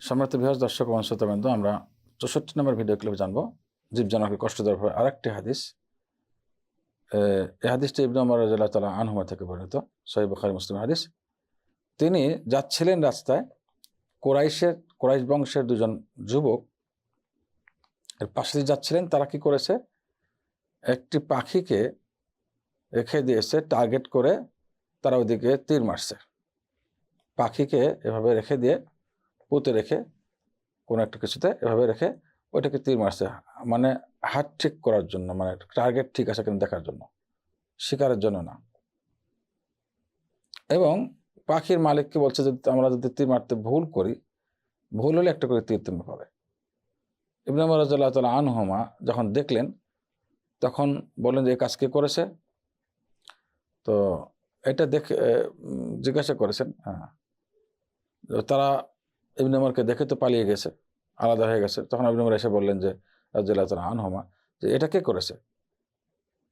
সম্মানিত ভিউয়ার্স, দর্শক ও শ্রোতাবৃন্দ, আমরা 64 নম্বর ভিডিও ক্লিপে জানবো জীবজন্তু কষ্ট দেওয়ার ব্যাপারে আরেকটি হাদিস। এই হাদিসটি ইবনে ওমর রাদিয়াল্লাহু তাআলা আনহুমা থেকে বর্ণিত, সহিহ বুখারী মুসলিম হাদিস। তিনি যাচ্ছিলেন রাস্তায়, কোরাইশ বংশের দুজন যুবক এর পাশে দিয়ে যাচ্ছিলেন। তারা কি করেছে, একটি পাখিকে রেখে দিয়েছে টার্গেট করে, তারা ওইদিকে তীর মারছে। পাখিকে এভাবে রেখে দিয়ে, পুঁতে রেখে কোনো একটা কিছুতে এভাবে রেখে ওইটাকে তীর মারছে, মানে হাত ঠিক করার জন্য, মানে টার্গেট ঠিক আছে কিনা দেখার জন্য, শিকারের জন্য না। এবং পাখির মালিককে বলছে যে আমরা যদি তীর মারতে ভুল করি, ভুল হলে একটা করে তীর তুমি পাবে। ইবনে ওমর রাদিয়াল্লাহু তাআলা আনহুমা যখন দেখলেন, তখন বললেন যে এই কাজ কে করেছে। তো এটা দেখে জিজ্ঞাসা করেছেন। তারা ইবনে ওমরকে দেখে তো পালিয়ে গেছে, আলাদা হয়ে গেছে। তখন ইবনে ওমর এসে বললেন যে রাদিয়াল্লাহু তাআলা আনহুমা, যে এটা কে করেছে?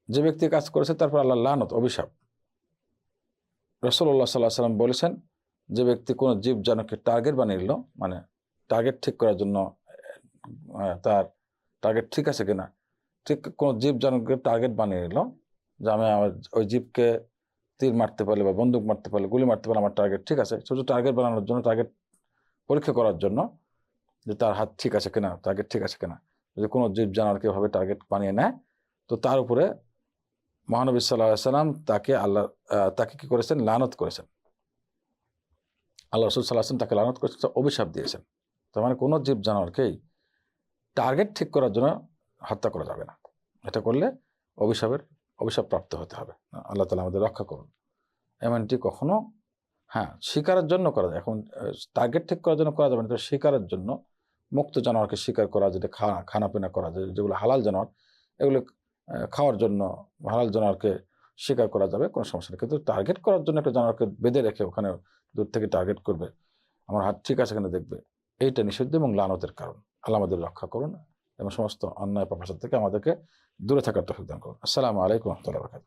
যে ব্যক্তি কাজ করেছে তারপর আল্লাহর লানত, অভিশাপ। রাসূলুল্লাহ সাল্লাল্লাহু আলাইহি ওয়াসাল্লাম বলেছেন, যে ব্যক্তি কোনো জীবজন্তুকে টার্গেট বানিয়ে নিল, মানে টার্গেট ঠিক করার জন্য তার টার্গেট ঠিক আছে কিনা, ঠিক কোনো জীবজন্তুকে টার্গেট বানিয়ে নিল, যে আমি আমার ওই জীবকে তীর মারতে পারলে বা বন্দুক মারতে পারলে, গুলি মারতে পারলে আমার টার্গেট ঠিক আছে। শুধু টার্গেট বানানোর জন্য, টার্গেট পরীক্ষা করার জন্য যে তার হাত ঠিক আছে কিনা, টার্গেট ঠিক আছে কিনা, যদি কোনো জীব জানোয়ারকে এভাবে টার্গেট বানিয়ে নেয়, তো তার উপরে মহানবী সাল্লাল্লাহু আলাইহি ওয়াসাল্লাম তাকে কি করেছেন, লানত করেছেন। আল্লাহ রাসূল সাল্লাল্লাহু আলাইহি ওয়াসাল্লাম তাকে লানত করেছেন, অভিশাপ দিয়েছেন। তার মানে কোনো জীব জানোয়ারকেই টার্গেট ঠিক করার জন্য হত্যা করা যাবে না। এটা করলে অভিশাপ প্রাপ্ত হতে হবে। আল্লাহ তাআলা আমাদের রক্ষা করুন। এমনটি কখনো, শিকারের জন্য করা যায়। এখন টার্গেট ঠিক করার জন্য করা যাবে না, তো শিকারের জন্য মুক্ত জানোয়ারকে শিকার করা, যেটা খানাপিনা করা যায়, যেগুলো হালাল জানোয়ার, এগুলো খাওয়ার জন্য হালাল জানোয়ারকে শিকার করা যাবে, কোনো সমস্যা নেই। কিন্তু টার্গেট করার জন্য একটা জানোয়ারকে বেঁধে রেখে ওখানে দূর থেকে টার্গেট করবে, আমার হাত ঠিক আছে কিনা দেখবে, এইটা নিষিদ্ধ এবং লানতের কারণ। আল্লাহ আমাদের রক্ষা করুন এবং সমস্ত অন্যায় পাপাচার থেকে আমাদেরকে দূরে থাকার তৌফিক দান করুন। আসসালামু আলাইকুম ওয়া রাহমাতুল্লাহি ওয়া বারাকাতুহু।